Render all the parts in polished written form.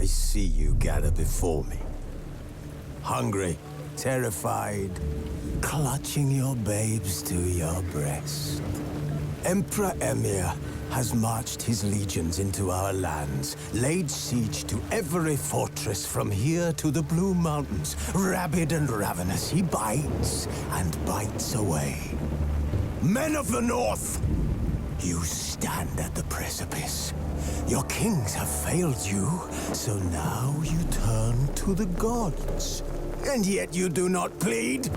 see you gather before me. Hungry, terrified, clutching your babes to your breast. Emperor Emir has marched his legions into our lands, laid siege to every fortress from here to the Blue Mountains. Rabid and ravenous, he bites and bites away. Men of the North, you stand at the precipice. Your kings have failed you, so now you turn to the gods. And yet you do not plead.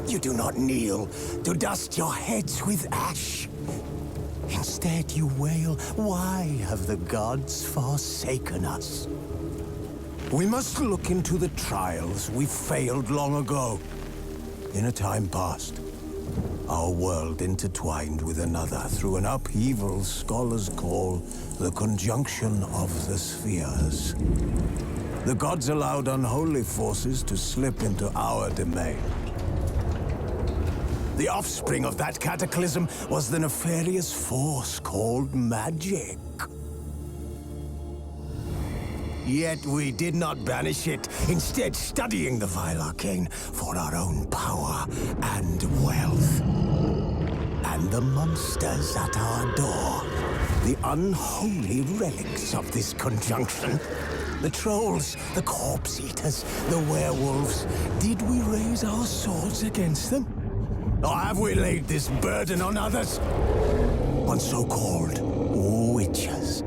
You do not kneel to dust your heads with ash. Instead you wail, why have the gods forsaken us? We must look into the trials we failed long ago. In a time past, our world intertwined with another through an upheaval scholars call the conjunction of the spheres. The gods allowed unholy forces to slip into our domain. The offspring of that cataclysm was the nefarious force called magic. Yet we did not banish it, instead studying the vile arcane for our own power and wealth. And the monsters at our door, the unholy relics of this conjunction. The trolls, the corpse eaters, the werewolves. Did we raise our swords against them? Or have we laid this burden on others? On so-called witches.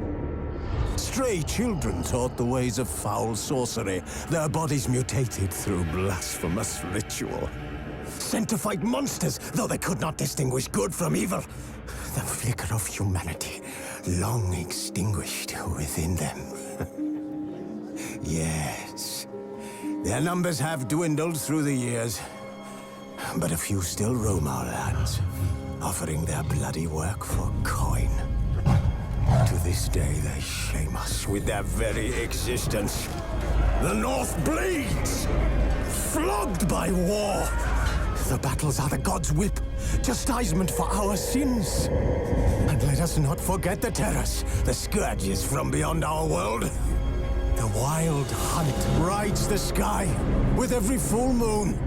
Stray children taught the ways of foul sorcery, their bodies mutated through blasphemous ritual. Sent to fight monsters, though they could not distinguish good from evil. The flicker of humanity, long extinguished within them. Yes, their numbers have dwindled through the years. But a few still roam our lands, offering their bloody work for coin. To this day, they shame us with their very existence. The North bleeds, flogged by war. The battles are the gods' whip, chastisement for our sins. And let us not forget the terrors, the scourges from beyond our world. The wild hunt rides the sky with every full moon.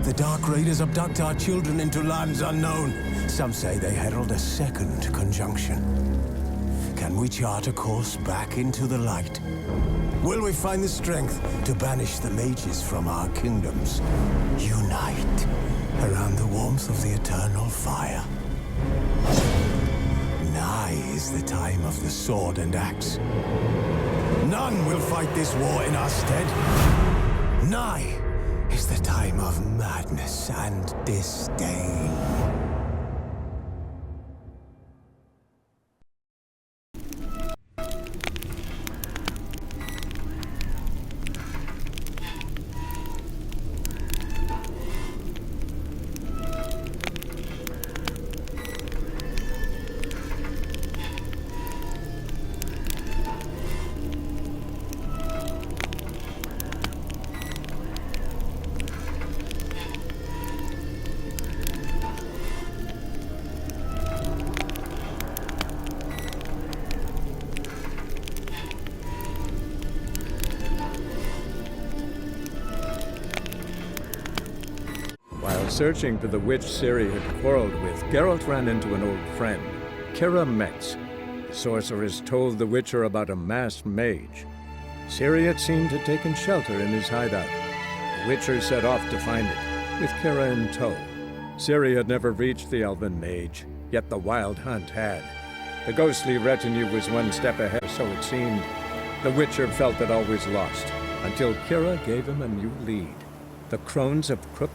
The Dark Raiders abduct our children into lands unknown. Some say they herald a second conjunction. Can we chart a course back into the light? Will we find the strength to banish the mages from our kingdoms? Unite around the warmth of the eternal fire. Nigh is the time of the sword and axe. None will fight this war in our stead. Nigh is the time of madness and disdain. Searching for the witch Ciri had quarreled with, Geralt ran into an old friend, Keira Metz. The sorceress told the Witcher about a masked mage. Ciri had seemed to have taken shelter in his hideout. The Witcher set off to find it, with Keira in tow. Ciri had never reached the elven mage, yet the wild hunt had. The ghostly retinue was one step ahead, so it seemed. The Witcher felt that all was lost, until Keira gave him a new lead. The Crones of Crook.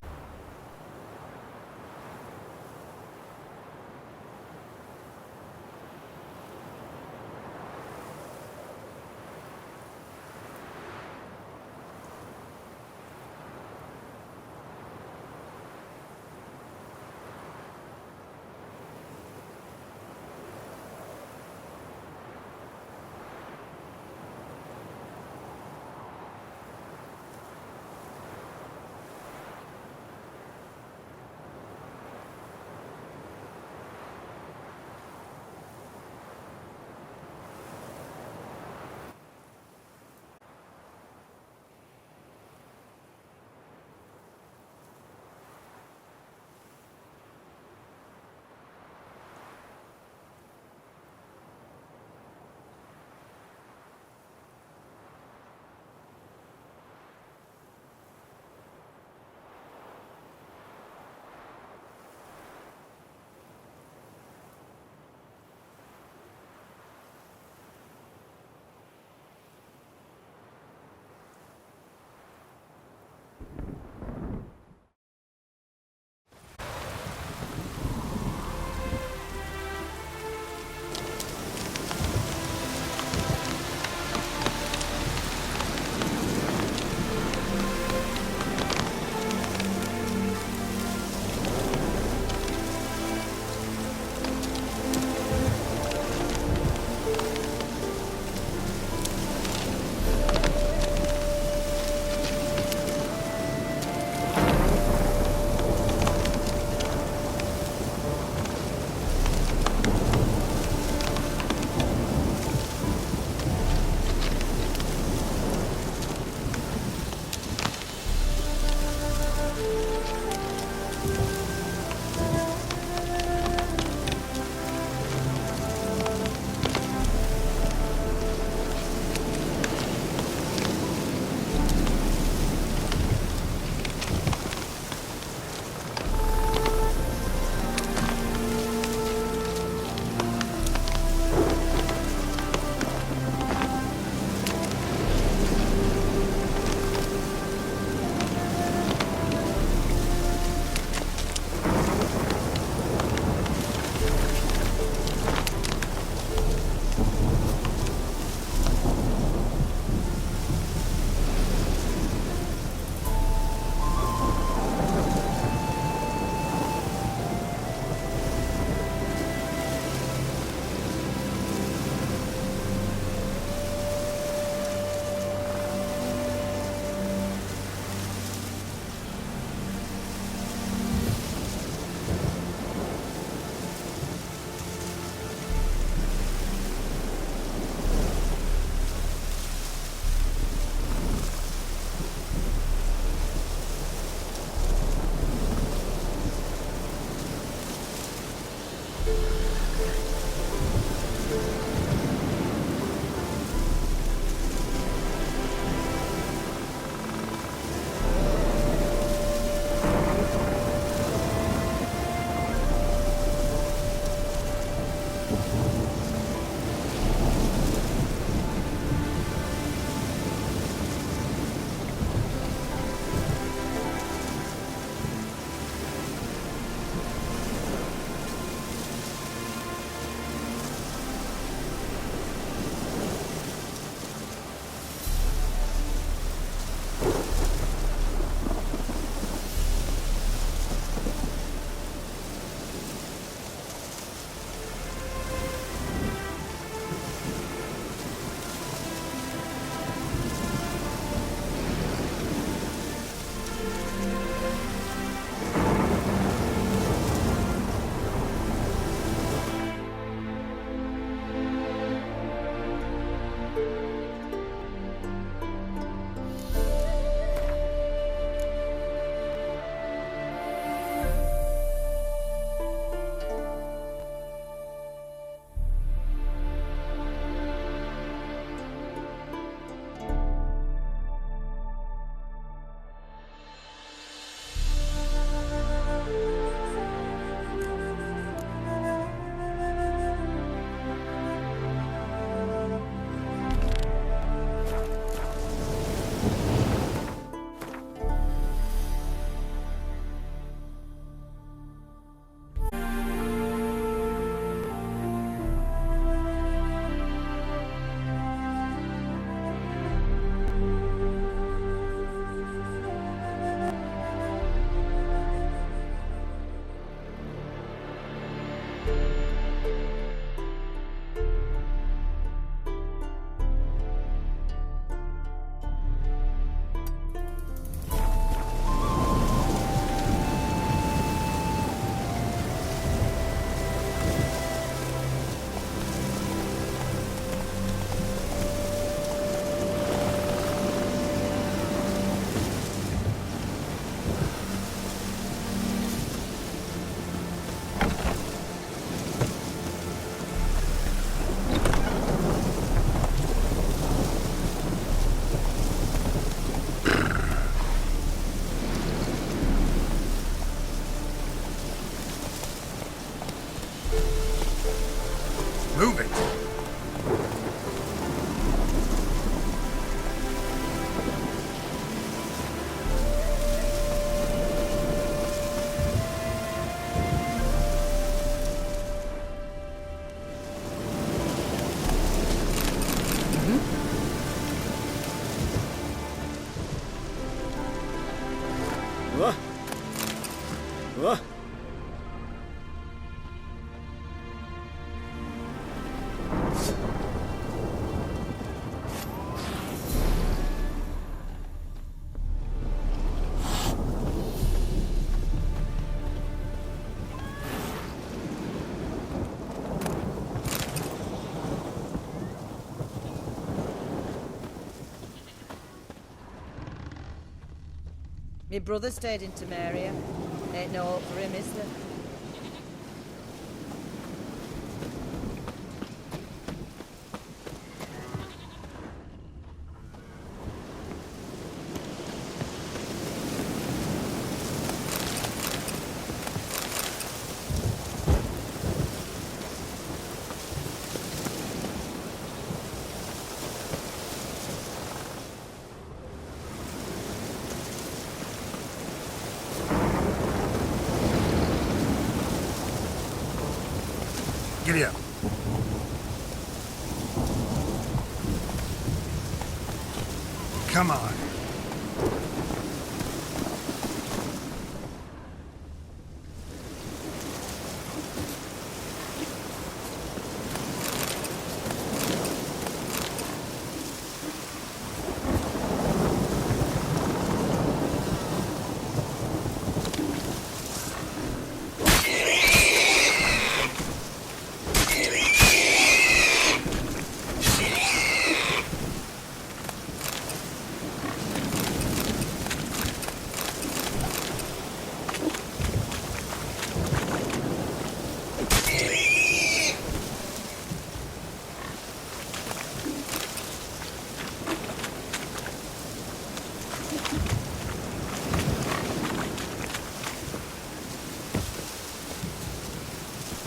My brother stayed in Temeria. Ain't no hope for him, is there? Giddy up. Come on.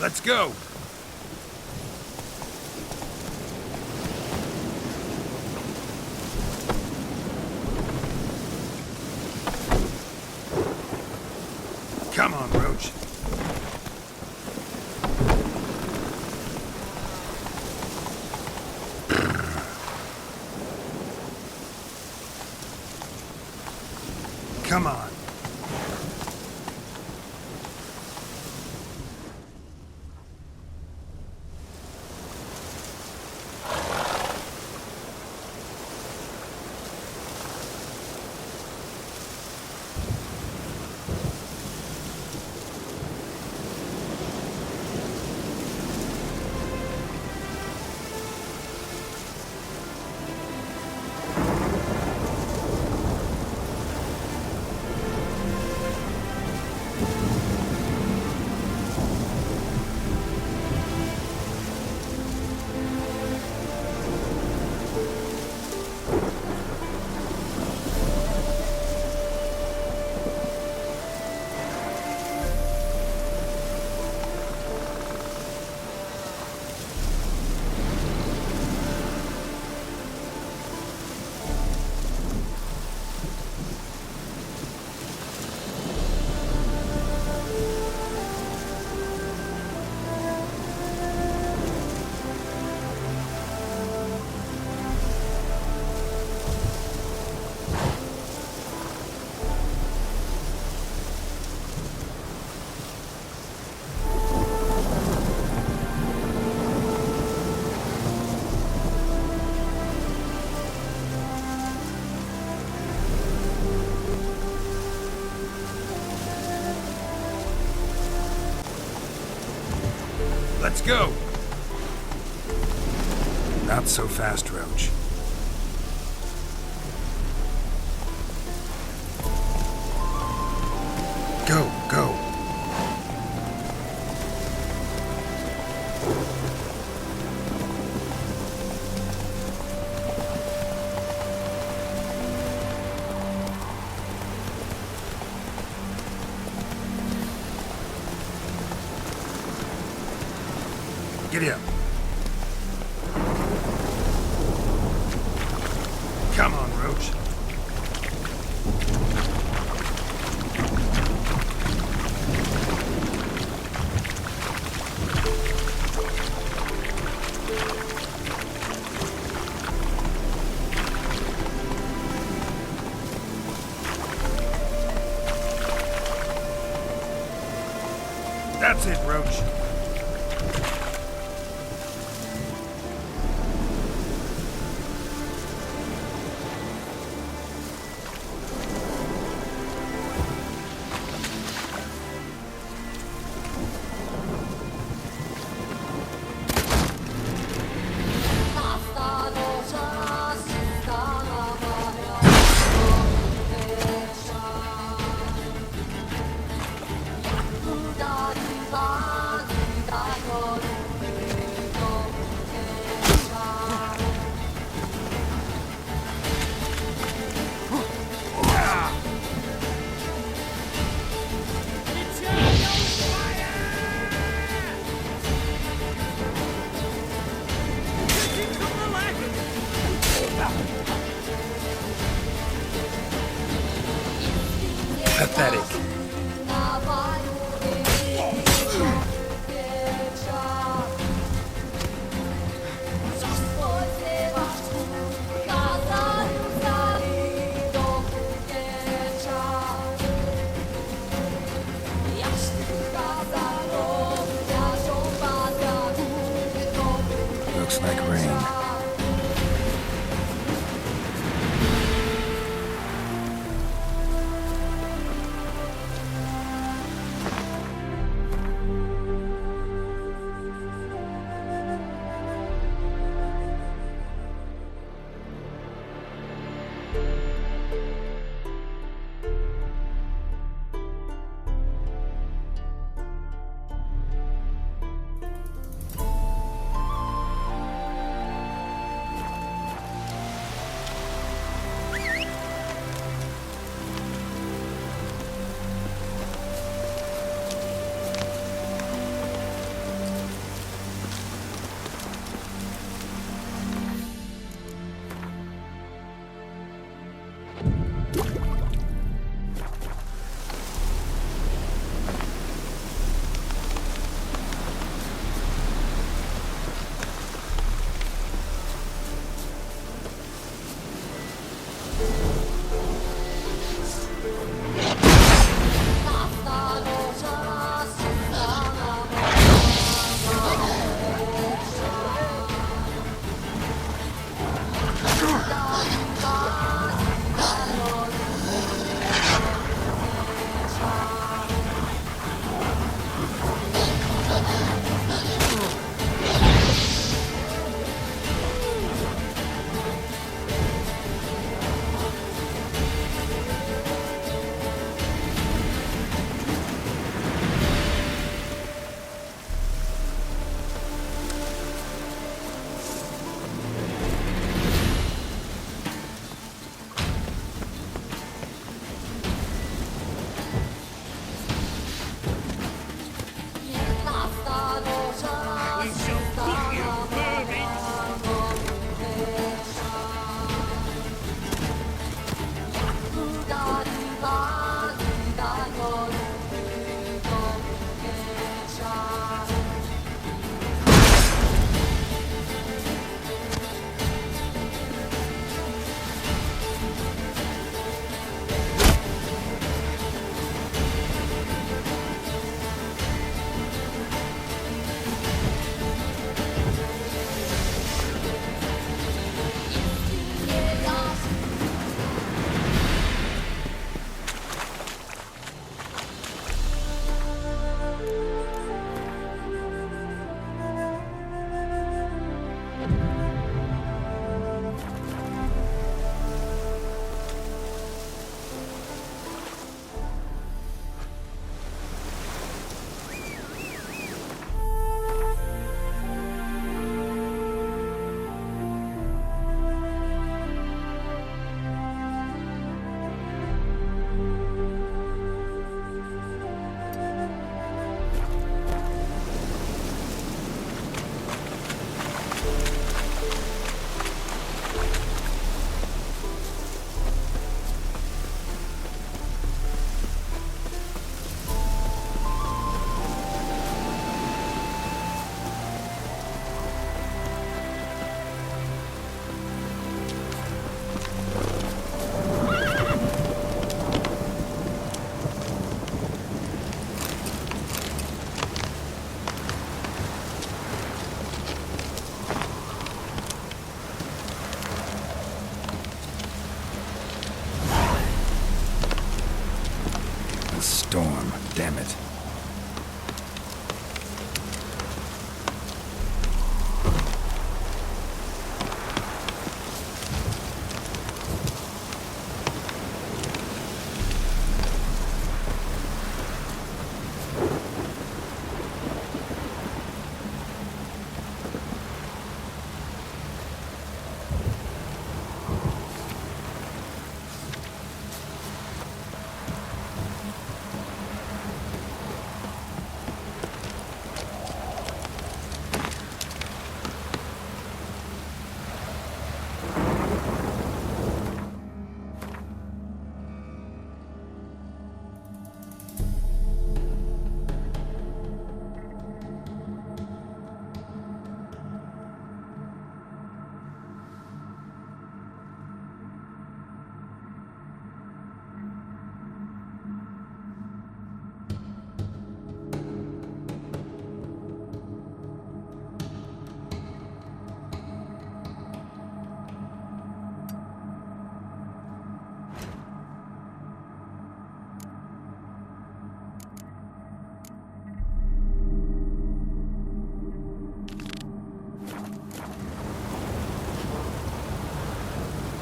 Let's go! Come on, Roach. Come on. Let's go! Not so fast, Roach. Go, go! Giddy up. Come on, Roach. That's it, Roach. pathetic. Looks like rain.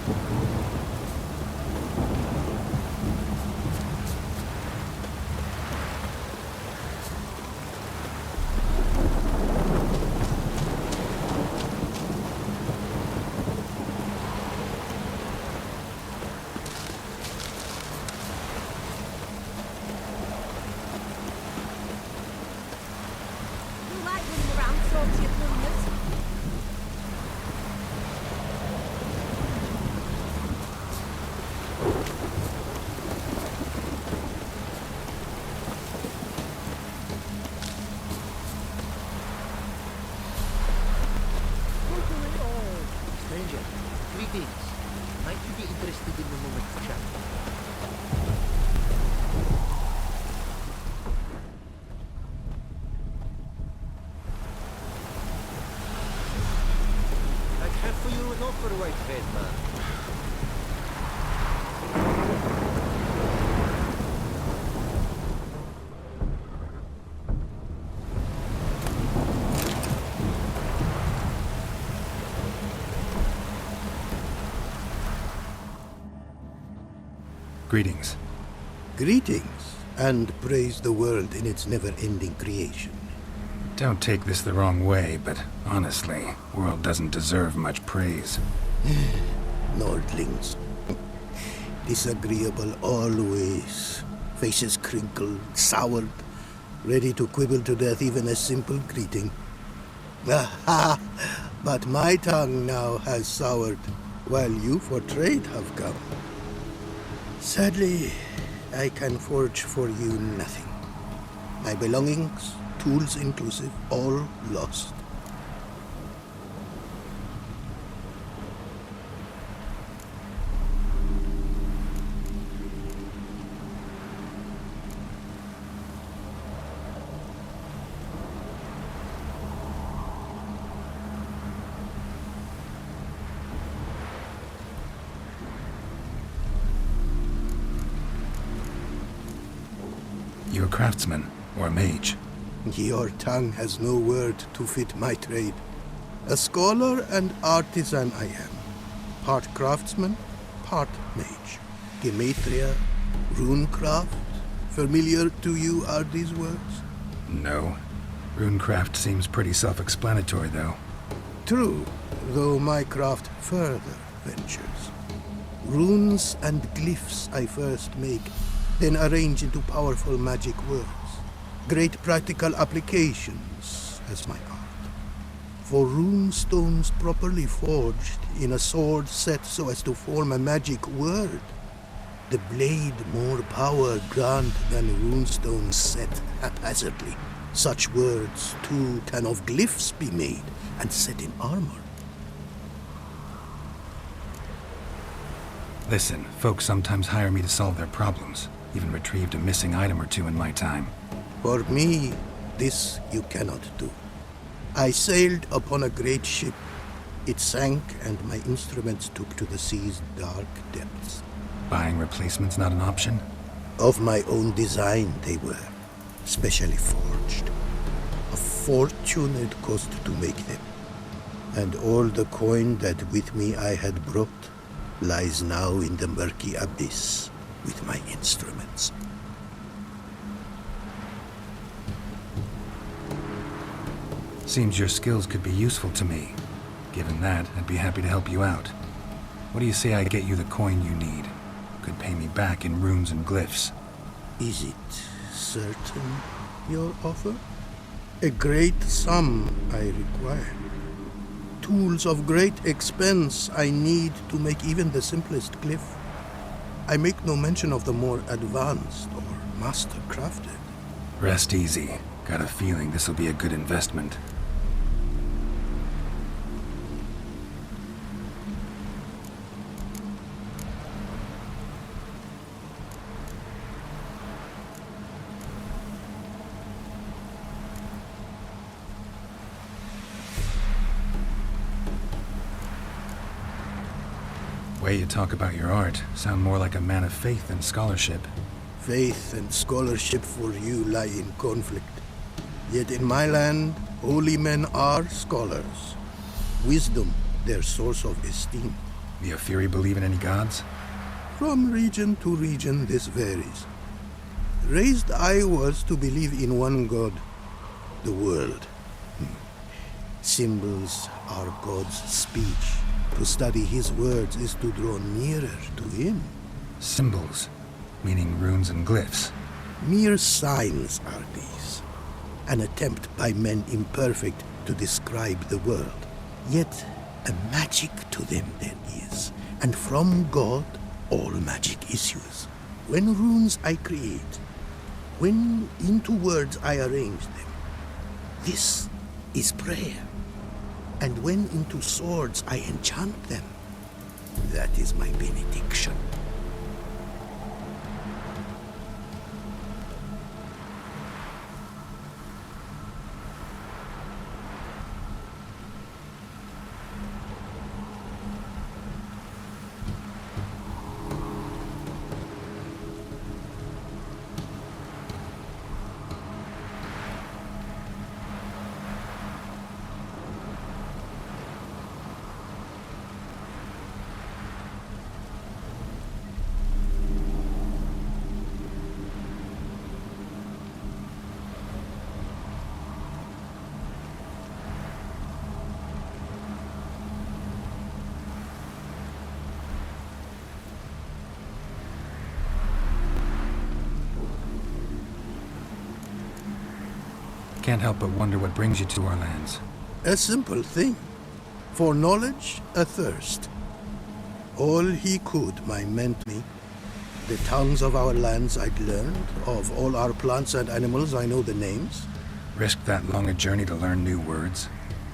You like running around talking to your plumbers? Stranger, greetings. Might you be interested in a moment to chat? I have for you an offer, white-haired man. Greetings. Greetings, and praise the world in its never-ending creation. Don't take this the wrong way, but honestly, world doesn't deserve much praise. Nordlings. Disagreeable always. Faces crinkled, soured, ready to quibble to death even a simple greeting. Aha! But my tongue now has soured, while you for trade have come. Sadly, I can forge for you nothing. My belongings, tools inclusive, all lost. You a craftsman, or a mage? Your tongue has no word to fit my trade. A scholar and artisan I am. Part craftsman, part mage. Gematria, runecraft. Familiar to you are these words? No. Runecraft seems pretty self-explanatory, though. True, though my craft further ventures. Runes and glyphs I first make, then arrange into powerful magic words. Great practical applications as my art. For rune stones properly forged in a sword set so as to form a magic word, the blade more power grant than runestones set haphazardly. Such words, too, can of glyphs be made and set in armor. Listen, folks sometimes hire me to solve their problems. Even retrieved a missing item or two in my time. For me, this you cannot do. I sailed upon a great ship. It sank, and my instruments took to the sea's dark depths. Buying replacements not an option? Of my own design they were, specially forged. A fortune it cost to make them. And all the coin that with me I had brought lies now in the murky abyss with my instruments. Seems your skills could be useful to me. Given that, I'd be happy to help you out. What do you say I get you the coin you need? Could pay me back in runes and glyphs. Is it certain, your offer? A great sum I require. Tools of great expense I need to make even the simplest glyph. I make no mention of the more advanced or master-crafted. Rest easy. Got a feeling this'll be a good investment. Way you talk about your art sound more like a man of faith than scholarship. Faith and scholarship for you lie in conflict. Yet in my land, holy men are scholars. Wisdom, their source of esteem. The Ophiri believe in any gods? From region to region, this varies. Raised I was to believe in one god, the world. Symbols are God's speech. To study his words is to draw nearer to him. Symbols, meaning runes and glyphs. Mere signs are these. An attempt by men imperfect to describe the world. Yet a magic to them there is, and from God all magic issues. When runes I create, when into words I arrange them, this is prayer. And when into swords I enchant them, that is my benediction. Can't help but wonder what brings you to our lands. A simple thing. For knowledge, a thirst. All he could, my meant me. The tongues of our lands I'd learned. Of all our plants and animals, I know the names. Risked that long a journey to learn new words?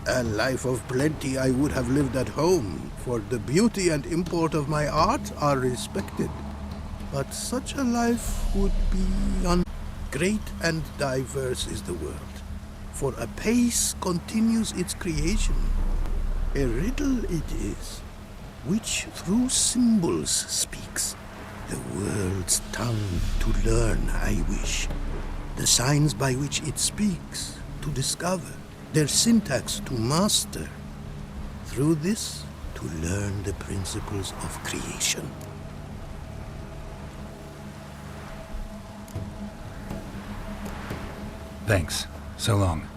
A life of plenty I would have lived at home, for the beauty and import of my art are respected. But such a life would be great and diverse is the world. For a pace continues its creation. A riddle it is, which through symbols speaks. The world's tongue to learn I wish. The signs by which it speaks to discover. Their syntax to master. Through this to learn the principles of creation. Thanks. So long.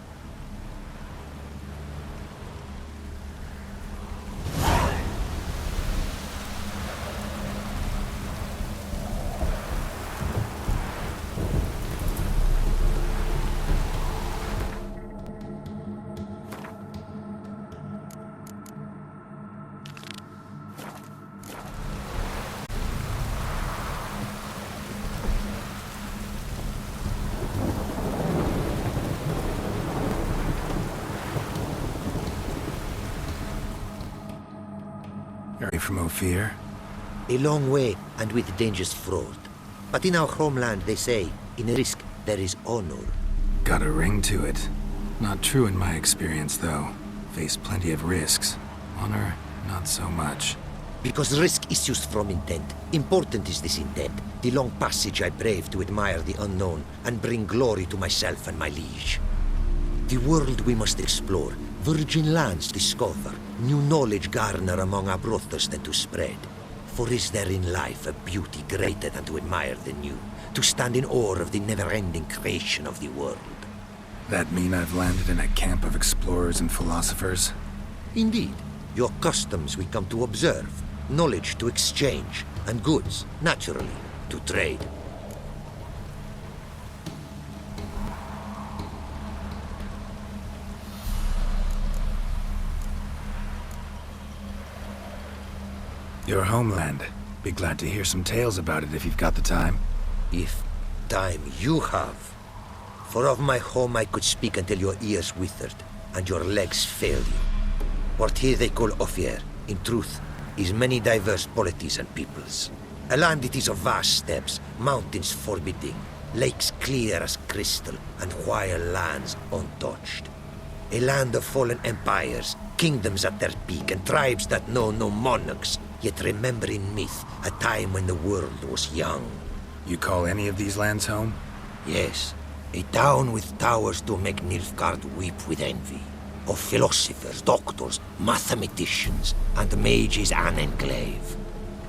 Are you from Ophir? A long way, and with dangers fraught. But in our homeland, they say, in risk there is honor. Got a ring to it. Not true in my experience, though. Faced plenty of risks. Honor, not so much. Because risk issues from intent. Important is this intent. The long passage I brave to admire the unknown, and bring glory to myself and my liege. The world we must explore, virgin lands discover, new knowledge garner among our brothers than to spread. For is there in life a beauty greater than to admire the new, to stand in awe of the never-ending creation of the world? That mean I've landed in a camp of explorers and philosophers? Indeed. Your customs we come to observe, knowledge to exchange, and goods, naturally, to trade. Your homeland. Be glad to hear some tales about it if you've got the time. If time you have. For of my home I could speak until your ears withered, and your legs failed you. What here they call Ophir, in truth, is many diverse polities and peoples. A land it is of vast steppes, mountains forbidding, lakes clear as crystal, and wild lands untouched. A land of fallen empires, kingdoms at their peak, and tribes that know no monarchs, yet remember in myth a time when the world was young. You call any of these lands home? Yes, a town with towers to make Nilfgaard weep with envy. of philosophers, doctors, mathematicians, and mages an enclave.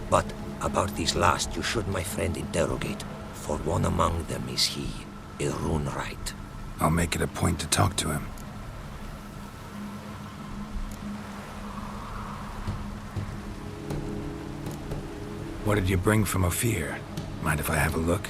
But about these last you should, my friend, interrogate, for one among them is he, a Runewright. I'll make it a point to talk to him. What did you bring from Ophir? Mind if I have a look?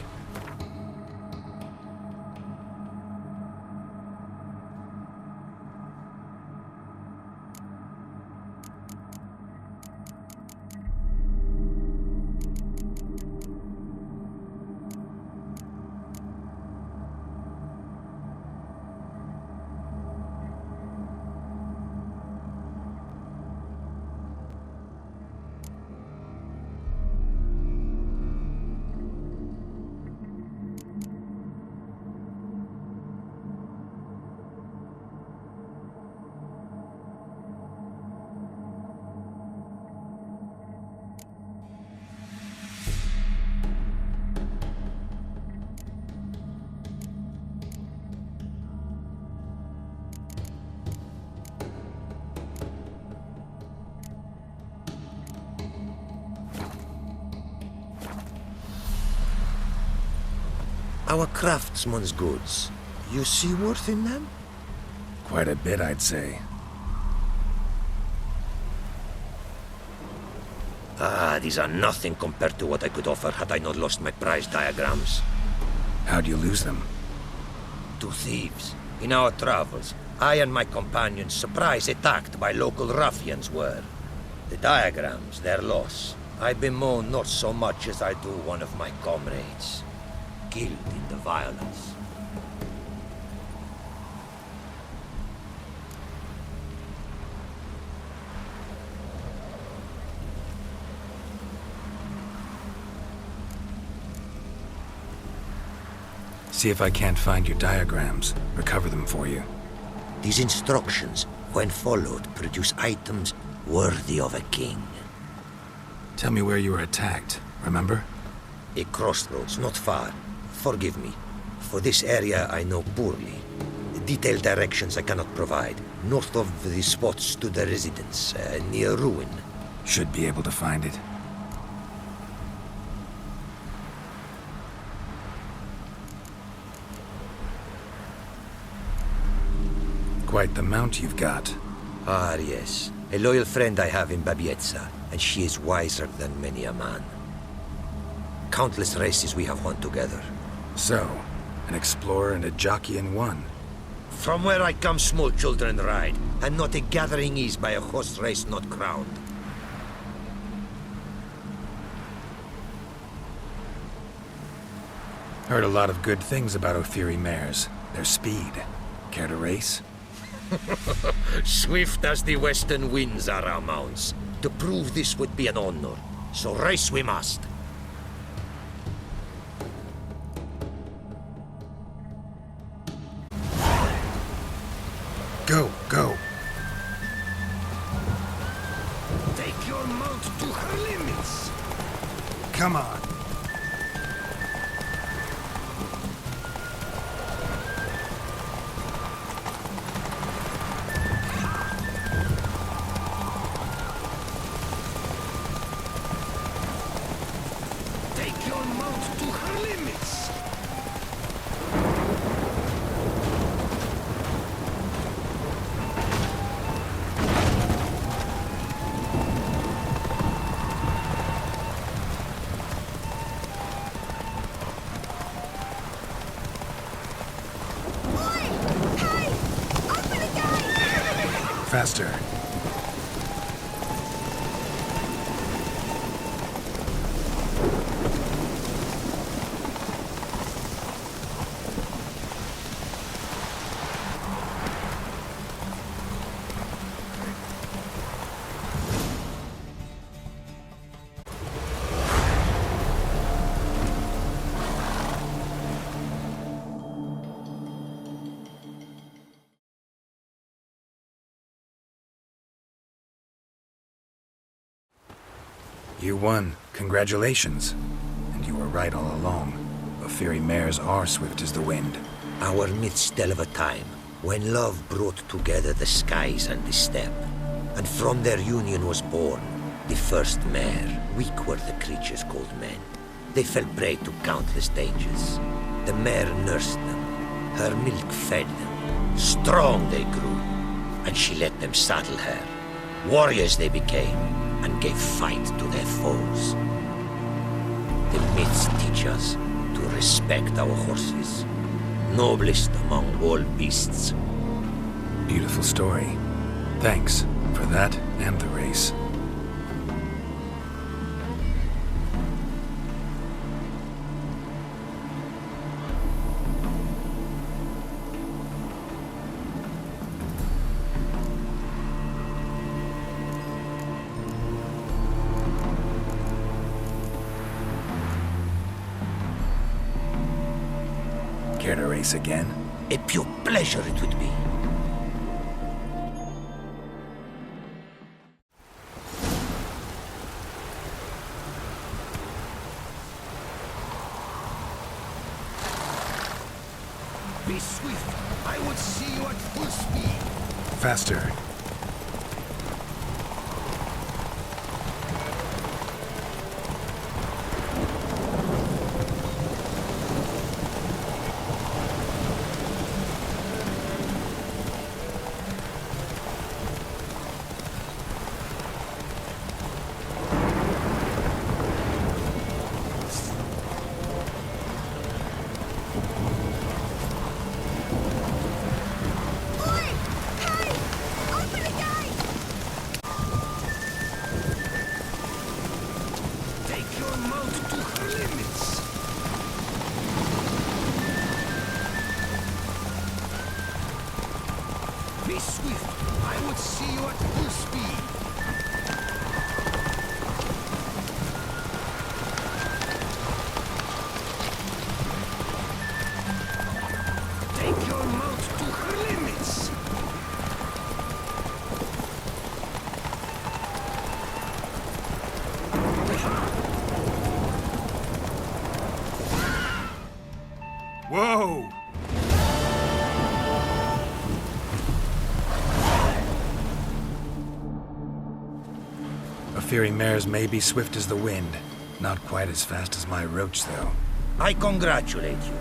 Our craftsman's goods. You see worth in them? Quite a bit, I'd say. These are nothing compared to what I could offer had I not lost my prize diagrams. How'd you lose them? To thieves. In our travels, I and my companions surprise attacked by local ruffians were. The diagrams, their loss. I bemoan not so much as I do one of my comrades. Killed in the violence. See if I can't find your diagrams. Recover them for you. These instructions, when followed, produce items worthy of a king. Tell me where you were attacked, remember? A crossroads, not far. Forgive me. For this area I know poorly. Detailed directions I cannot provide. North of the spot stood a residence, near ruin. Should be able to find it. Quite the mount you've got. Ah, yes. A loyal friend I have in Babietza, and she is wiser than many a man. Countless races we have won together. So, an explorer and a jockey in one. From where I come, small children ride, and not a gathering is by a horse race not crowned. Heard a lot of good things about Ophiri mares. Their speed. Care to race? Swift as the western winds are our mounts. To prove this would be an honor, so race we must. Go, go. Take your mount to her limits. Come on. Take your mount to her limits. Faster. You won. Congratulations. And you were right all along. Ophiri mares are swift as the wind. Our midst still of a time. When love brought together the skies and the steppe, and from their union was born the first mare. Weak were the creatures called men. They fell prey to countless dangers. The mare nursed them, her milk fed them. Strong they grew, and she let them saddle her. Warriors they became, and gave fight to their foes. The myths teach us to respect our horses, noblest among all beasts. Beautiful story. Thanks for that and the race. Care to race again? A pure pleasure it would be. Be swift. I would see you at full speed. Faster. Take your mount to her limits. Be swift. I would see you at full speed. Take your mount to her limits. Whoa! A-fearing mares may be swift as the wind. Not quite as fast as my roach, though. I congratulate you.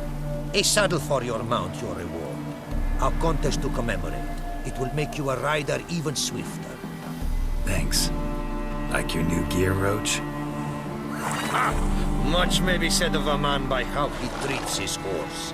A saddle for your mount, your reward. A contest to commemorate. It will make you a rider even swifter. Thanks. Like your new gear, Roach? Much may be said of a man by how he treats his horse.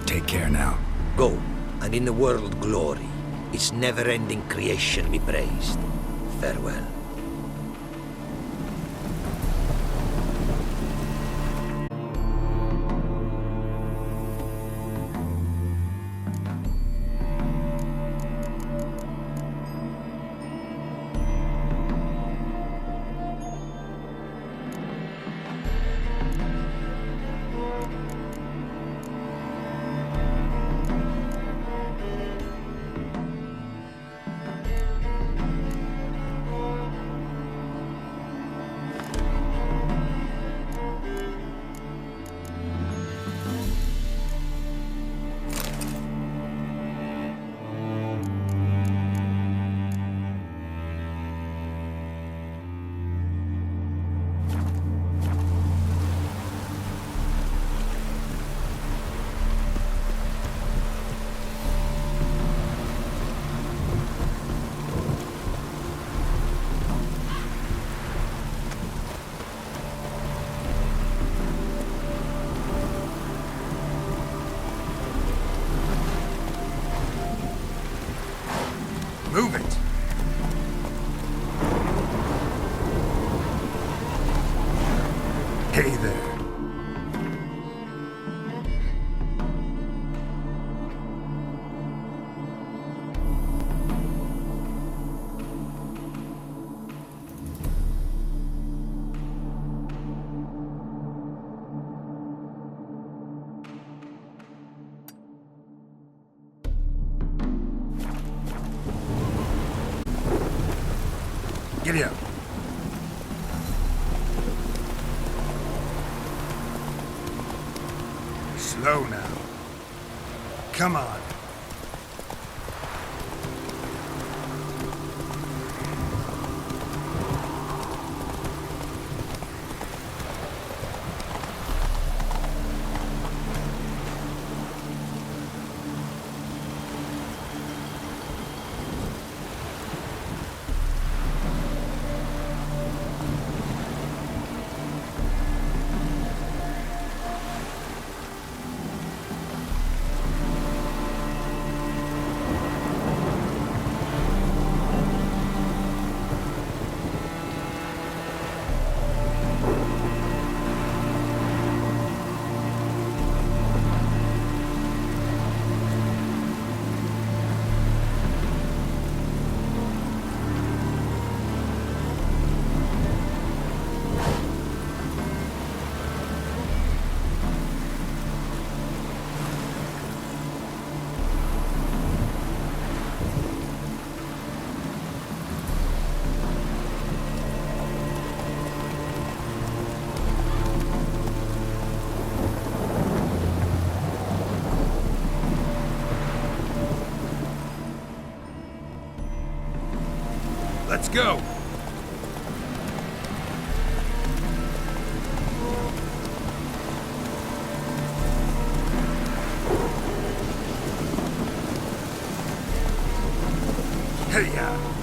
Take care now. Go, and in the world glory, its never-ending creation be praised. Farewell. Giddy up. Slow now. Come on. Let's go! Hey-ya!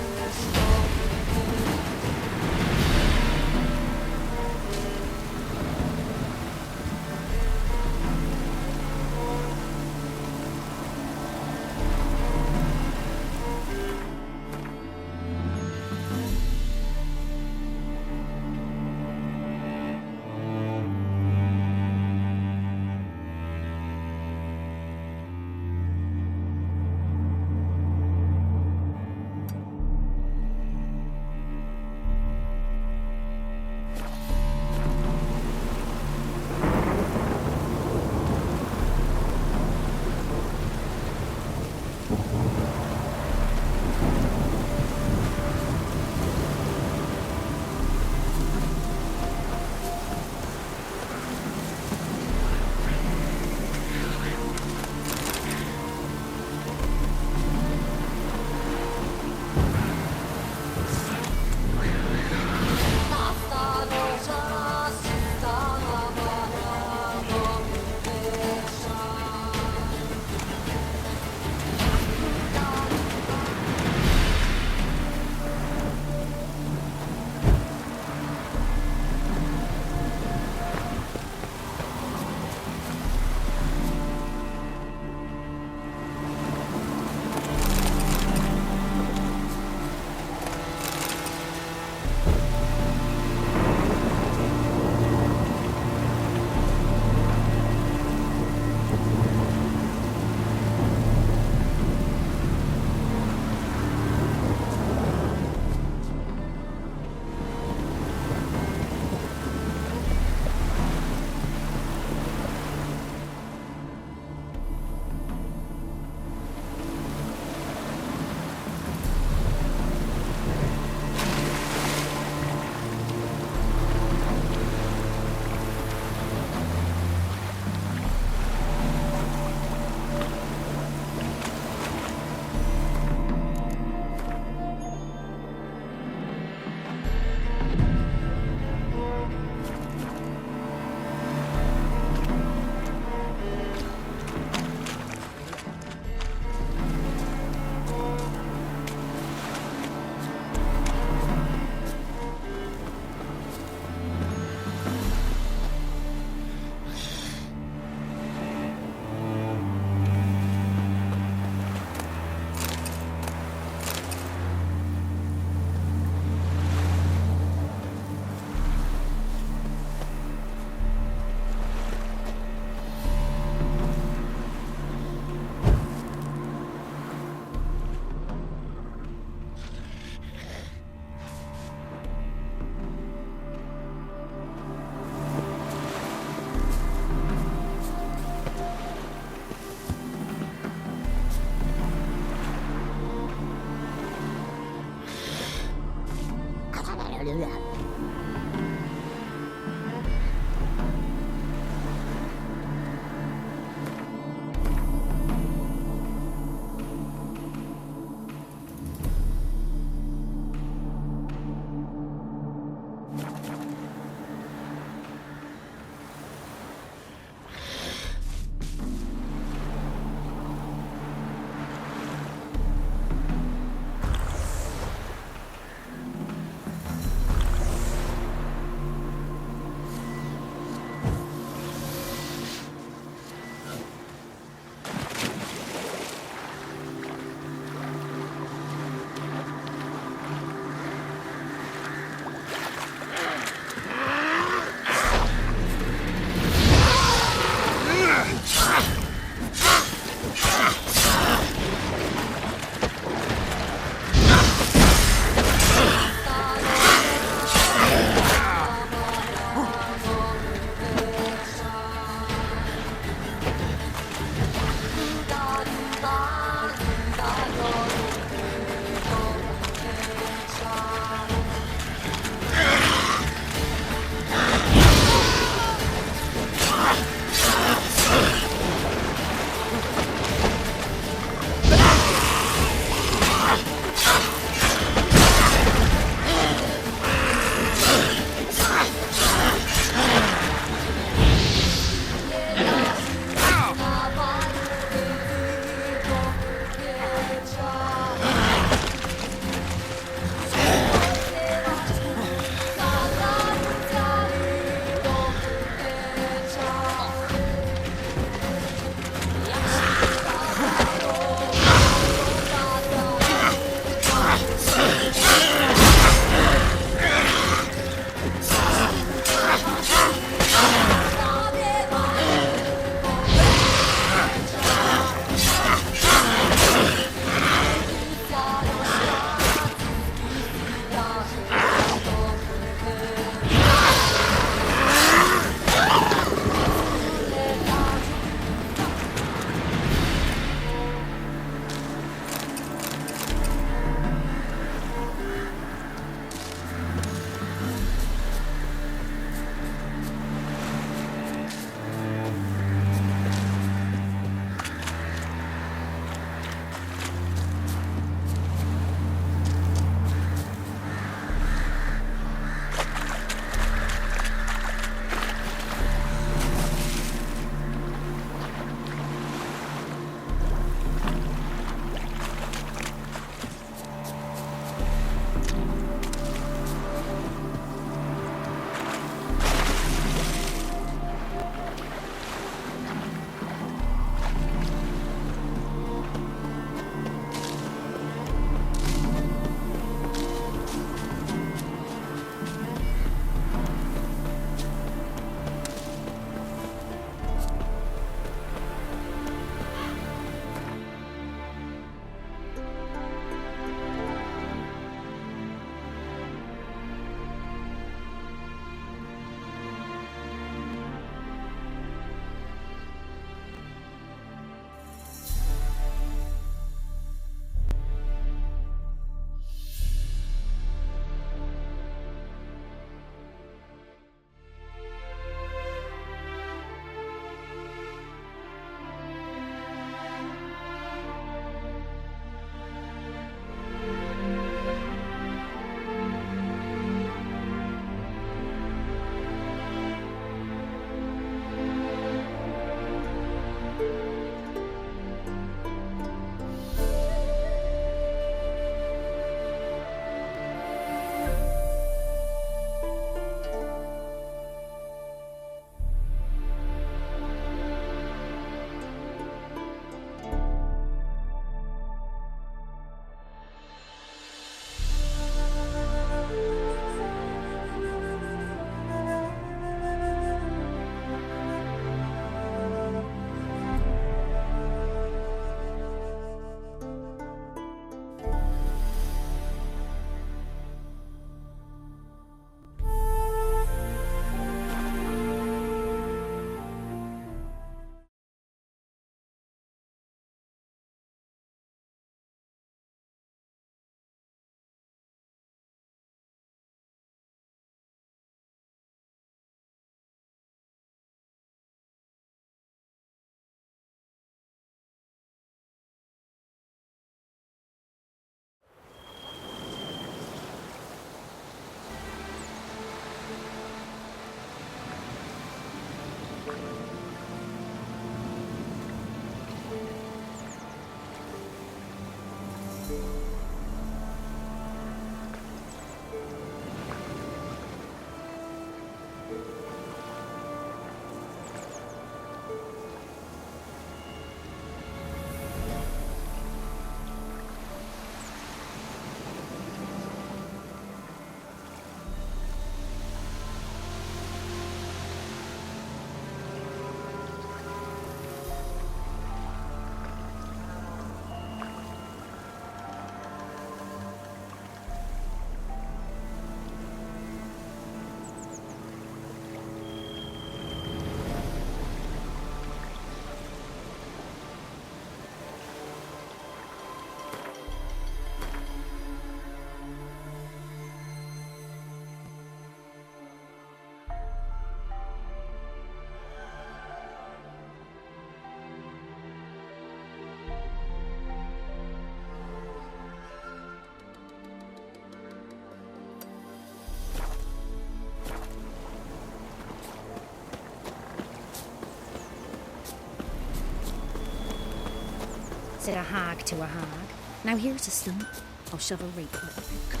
said a hag to a hag. Now here's a stump. I'll shove a rake up the come.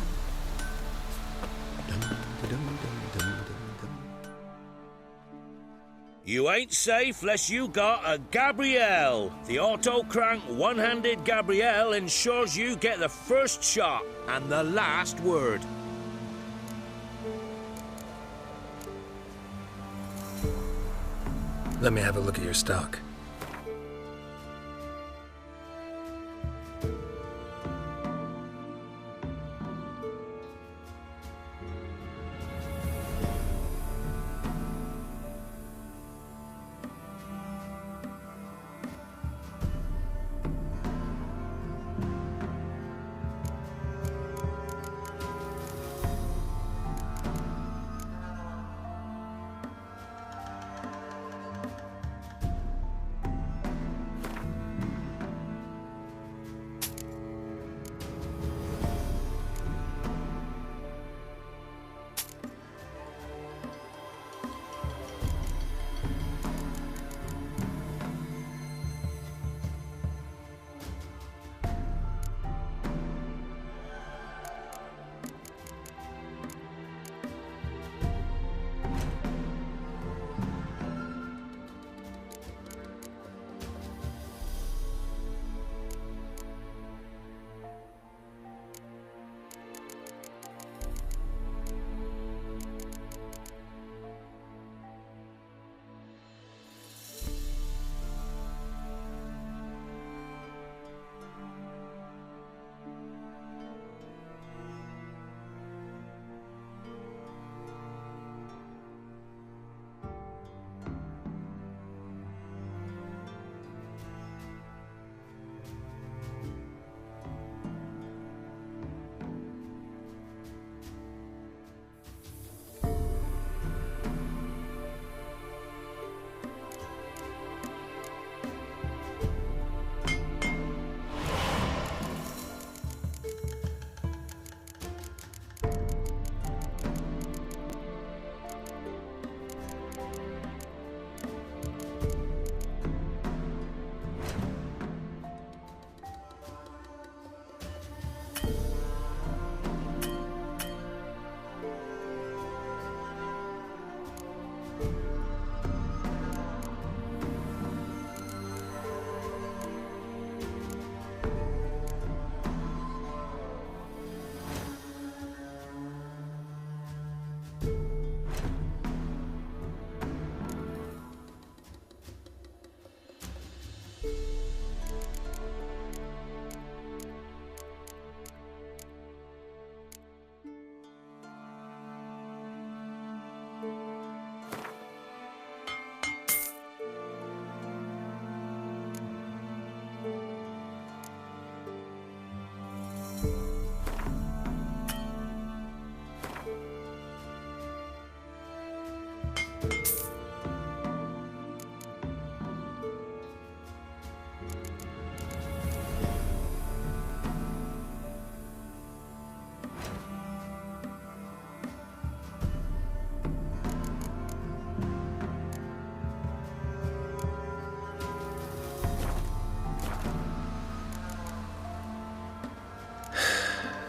You ain't safe less you got a Gabrielle. The auto-crank one-handed Gabrielle ensures you get the first shot and the last word. Let me have a look at your stock.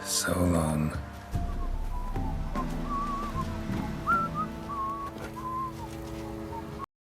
So long.